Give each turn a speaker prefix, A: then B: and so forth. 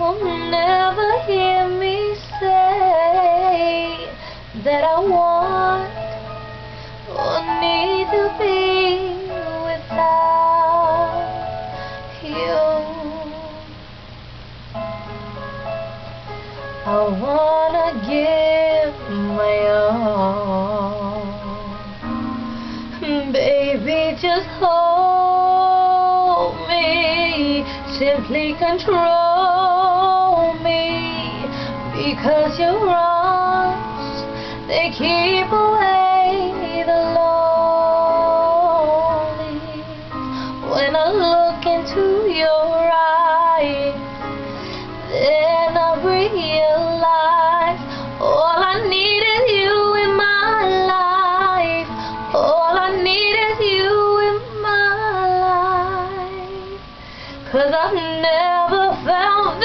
A: You'll never hear me say that I want or need to be without you. I wanna give my all. Baby, just hold me, simply control me, because your arms, they keep away the lonely. When I look into your eyes, then I realize all I need is you in my life. All I need is you in my life. 'Cause I've never found